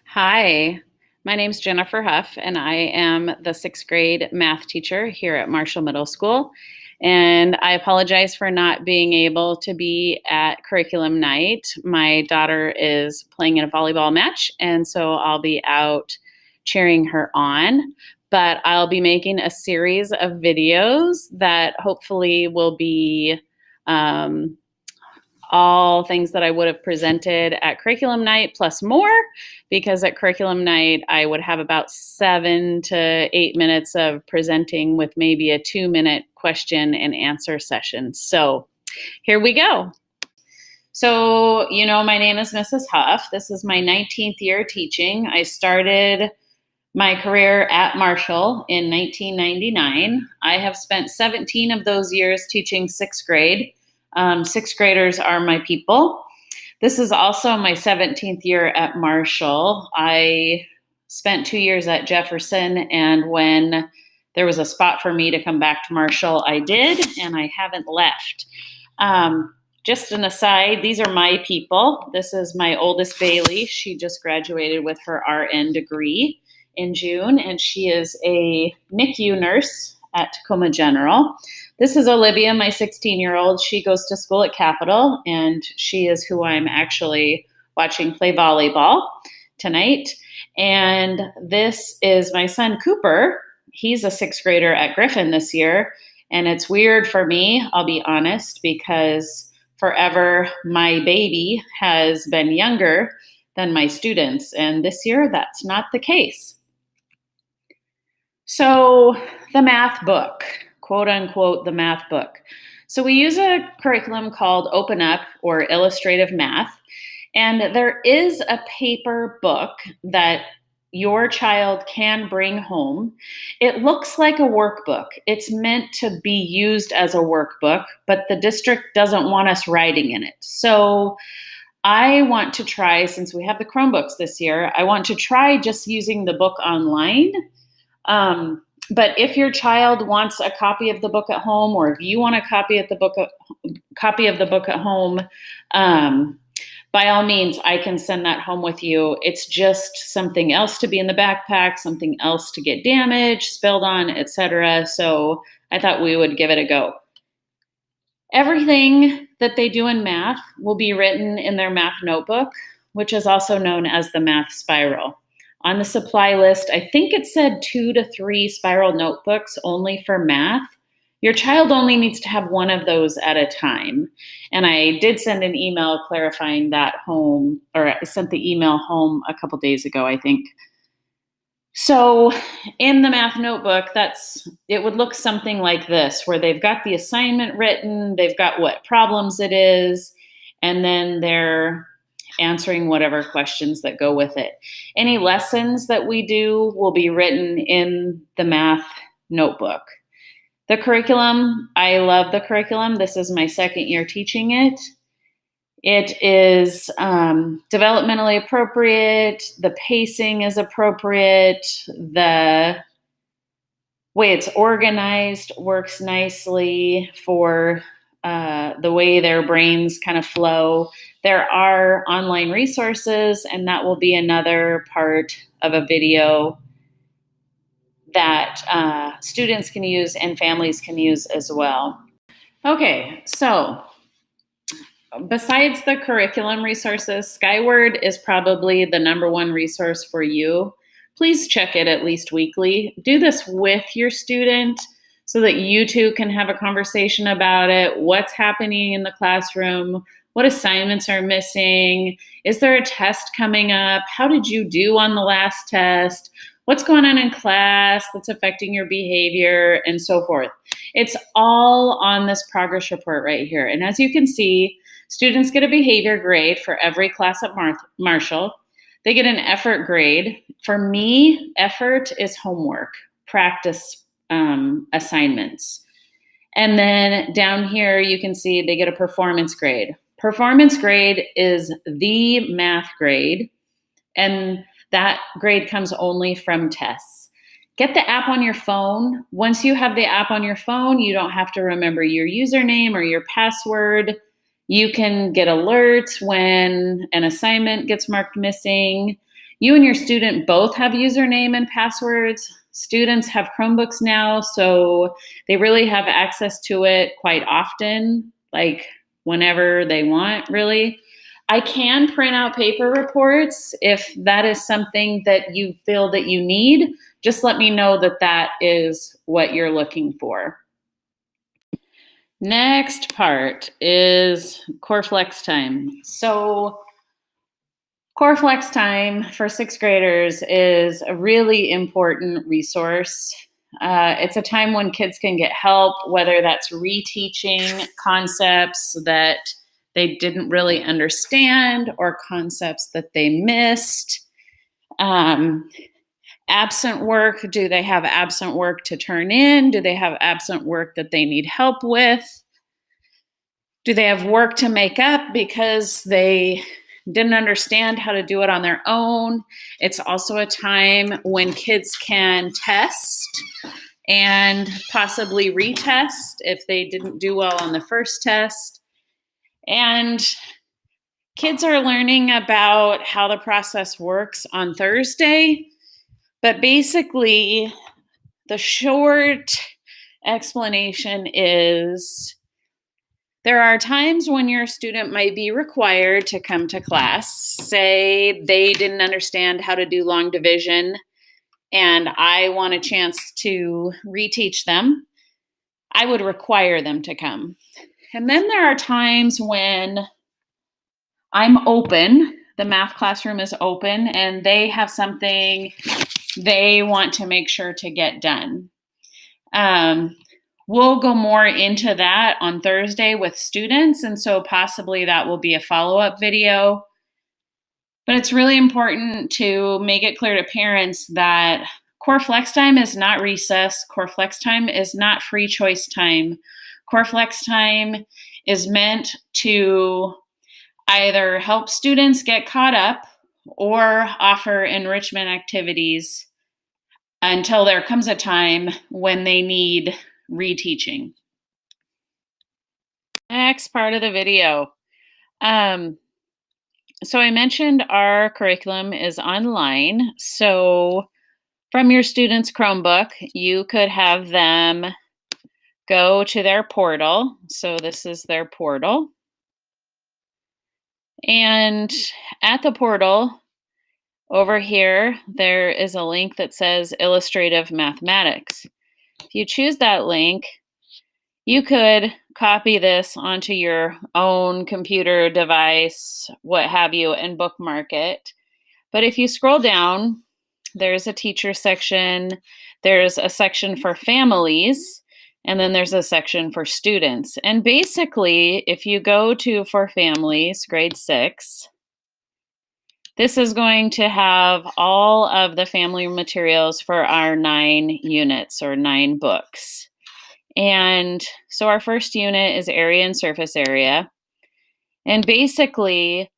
Hi, my name's Jennifer Huff, and I am the sixth grade math teacher here at Marshall Middle School. And I apologize for not being able to be at curriculum night. My daughter is playing in a volleyball match, and so I'll be out cheering her on. But I'll be making a series of videos that hopefully will be um, all things that I would have presented at curriculum night plus more, because at curriculum night I would have about 7 to 8 minutes of presenting with maybe a 2 minute question and answer session. So here we go. So, my name is Mrs. Huff. This is my 19th year teaching. I started my career at Marshall in 1999. I have spent 17 of those years teaching sixth grade. Sixth graders are my people. This is also my 17th year at Marshall. I spent 2 years at Jefferson, and when there was a spot for me to come back to Marshall, I did, and I haven't left. Just an aside, these are my people. This is my oldest, Bailey. She just graduated with her RN degree in June, and she is a NICU nurse at Tacoma General. This is Olivia, my 16-year-old. She goes to school at Capitol, and she is who I'm actually watching play volleyball tonight. And this is my son, Cooper. He's a sixth grader at Griffin this year, and it's weird for me, I'll be honest, because forever my baby has been younger than my students, and this year that's not the case. So the math book, quote unquote, the math book. So we use a curriculum called Open Up or Illustrative Math, and there is a paper book that your child can bring home. It looks like a workbook. It's meant to be used as a workbook, but the district doesn't want us writing in it. So I want to try, since we have the Chromebooks this year, I want to try just using the book online. But if your child wants a copy of the book at home, or if you want a copy of the book at home, by all means, I can send that home with you. It's just something else to be in the backpack, something else to get damaged, spilled on, etc. So I thought we would give it a go. Everything that they do in math will be written in their math notebook, which is also known as the math spiral. On the supply list, I think it said 2 to 3 spiral notebooks only for math. Your child only needs to have one of those at a time. And I did send an email clarifying that home, or I sent the email home a couple days ago, I think. So in the math notebook, it would look something like this, where they've got the assignment written, they've got what problems it is, and then they're answering whatever questions that go with it. Any lessons that we do will be written in the math notebook. The curriculum, I love the curriculum. This is my second year teaching it. It is developmentally appropriate. The pacing is appropriate. The way it's organized works nicely for the way their brains kind of flow. There are online resources, and that will be another part of a video that students can use and families can use as well. Okay, so besides the curriculum resources, Skyward is probably the #1 resource for you. Please check it at least weekly. Do this with your student so that you two can have a conversation about it. What's happening in the classroom? What assignments are missing? Is there a test coming up? How did you do on the last test? What's going on in class that's affecting your behavior, and so forth. It's all on this progress report right here. And as you can see, students get a behavior grade for every class at Marshall. They get an effort grade. For me, effort is homework, practice assignments. And then down here, you can see they get a performance grade. Performance grade is the math grade, and that grade comes only from tests. Get the app on your phone. Once you have the app on your phone, you don't have to remember your username or your password. You can get alerts when an assignment gets marked missing. You and your student both have username and passwords. Students have Chromebooks now, so they really have access to it quite often, like whenever they want, really. I can print out paper reports if that is something that you feel that you need. Just let me know that that is what you're looking for. Next part is Core Flex Time. So Core Flex Time for sixth graders is a really important resource. It's a time when kids can get help, whether that's reteaching concepts that they didn't really understand or concepts that they missed. Absent work, do they have absent work to turn in? Do they have absent work that they need help with? Do they have work to make up because they didn't understand how to do it on their own? It's also a time when kids can test and possibly retest if they didn't do well on the first test. And kids are learning about how the process works on Thursday. But basically, the short explanation is there are times when your student might be required to come to class. Say they didn't understand how to do long division and I want a chance to reteach them. I would require them to come. And then there are times when I'm open, the math classroom is open, and they have something they want to make sure to get done. We'll go more into that on Thursday with students, and so possibly that will be a follow-up video. But it's really important to make it clear to parents that Core Flex Time is not recess. Core Flex Time is not free choice time. Core Flex Time is meant to either help students get caught up or offer enrichment activities until there comes a time when they need reteaching. Next part of the video. So I mentioned our curriculum is online. So from your student's Chromebook, you could have them go to their portal. So this is their portal. And at the portal, over here, there is a link that says Illustrative Mathematics. If you choose that link, you could copy this onto your own computer device, what have you, and bookmark it. But if you scroll down, there's a teacher section, there's a section for families, and then there's a section for students. And basically, if you go to for families, grade 6, this is going to have all of the family materials for our 9 units or 9 books. And so our first unit is area and surface area. And basically,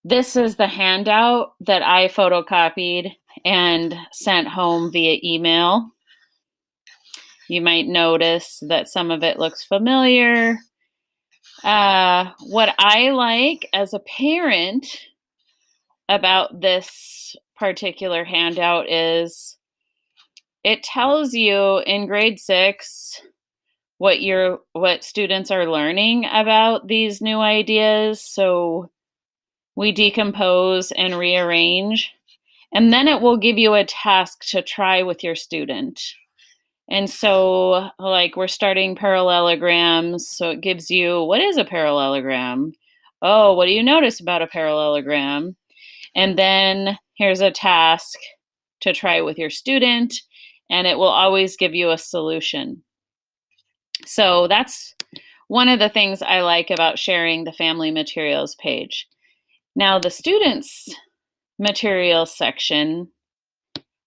this is the handout that I photocopied and sent home via email. You might notice that some of it looks familiar. What I like as a parent about this particular handout is it tells you in grade 6 what students are learning about these new ideas. So we decompose and rearrange, and then it will give you a task to try with your student. And so, like, we're starting parallelograms, so it gives you, what is a parallelogram? Oh, what do you notice about a parallelogram? And then here's a task to try with your student, and it will always give you a solution. So that's one of the things I like about sharing the family materials page. Now, the students materials section,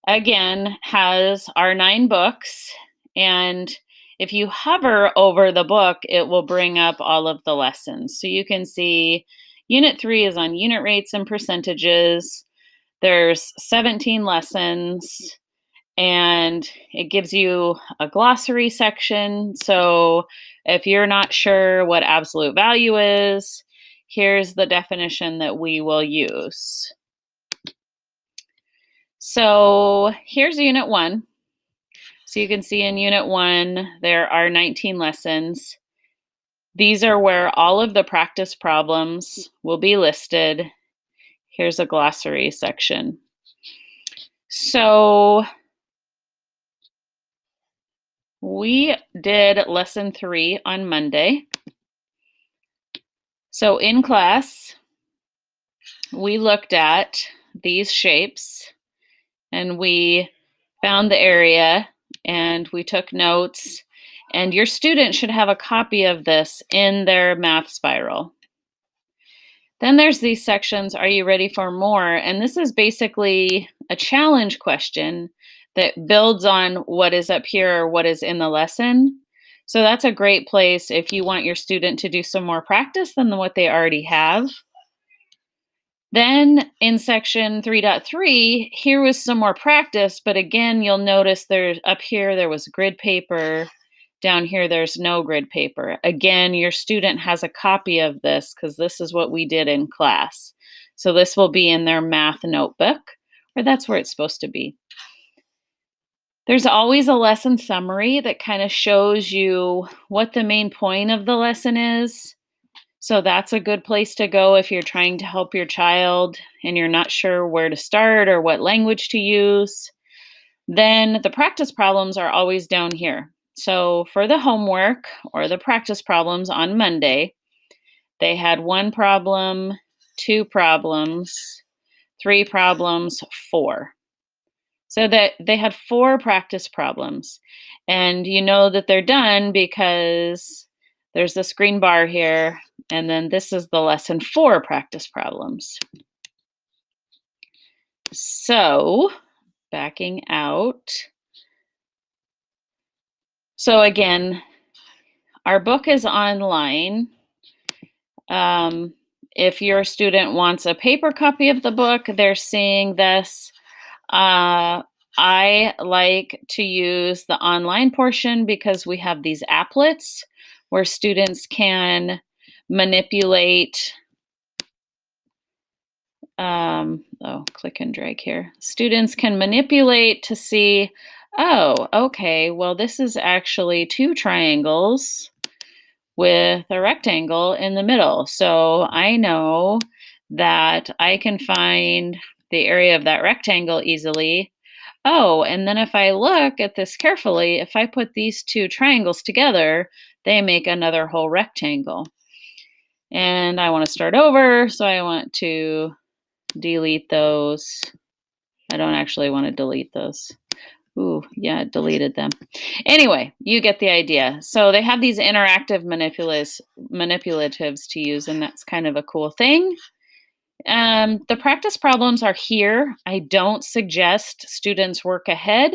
again, has our 9 books. And if you hover over the book, it will bring up all of the lessons. So you can see Unit 3 is on unit rates and percentages. There's 17 lessons. And it gives you a glossary section. So if you're not sure what absolute value is, here's the definition that we will use. So here's Unit 1. So you can see in Unit 1, there are 19 lessons. These are where all of the practice problems will be listed. Here's a glossary section. So we did lesson 3 on Monday. So in class, we looked at these shapes and we found the area and we took notes, and your student should have a copy of this in their math spiral. Then there's these sections, are you ready for more? And this is basically a challenge question that builds on what is up here or what is in the lesson. So that's a great place if you want your student to do some more practice than what they already have. Then in section 3.3, here was some more practice, but again, you'll notice there's up here, there was grid paper. Down here, there's no grid paper. Again, your student has a copy of this because this is what we did in class. So this will be in their math notebook, or that's where it's supposed to be. There's always a lesson summary that kind of shows you what the main point of the lesson is. So that's a good place to go if you're trying to help your child and you're not sure where to start or what language to use. Then the practice problems are always down here. So for the homework or the practice problems on Monday, they had 1 problem, 2 problems, 3 problems, 4. So that they had 4 practice problems. And you know that they're done because there's this green bar here, and then this is the lesson 4 practice problems. So backing out. So again, our book is online. If your student wants a paper copy of the book, they're seeing this. I like to use the online portion because we have these applets where students can manipulate. Click and drag here. Students can manipulate to see, oh, okay, well, this is actually 2 triangles with a rectangle in the middle. So I know that I can find the area of that rectangle easily. Oh, and then if I look at this carefully, if I put these 2 triangles together, they make another whole rectangle. And I want to start over, so I want to delete those. I don't actually want to delete those. Ooh, yeah, it deleted them. Anyway, you get the idea. So they have these interactive manipulatives to use, and that's kind of a cool thing. The practice problems are here. I don't suggest students work ahead.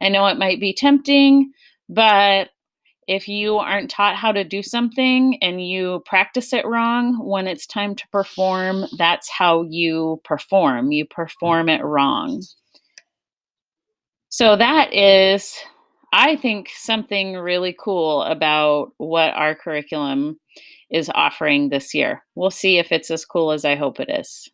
I know it might be tempting, but if you aren't taught how to do something and you practice it wrong, when it's time to perform, that's how you perform. You perform it wrong. So that is, I think, something really cool about what our curriculum is offering this year. We'll see if it's as cool as I hope it is.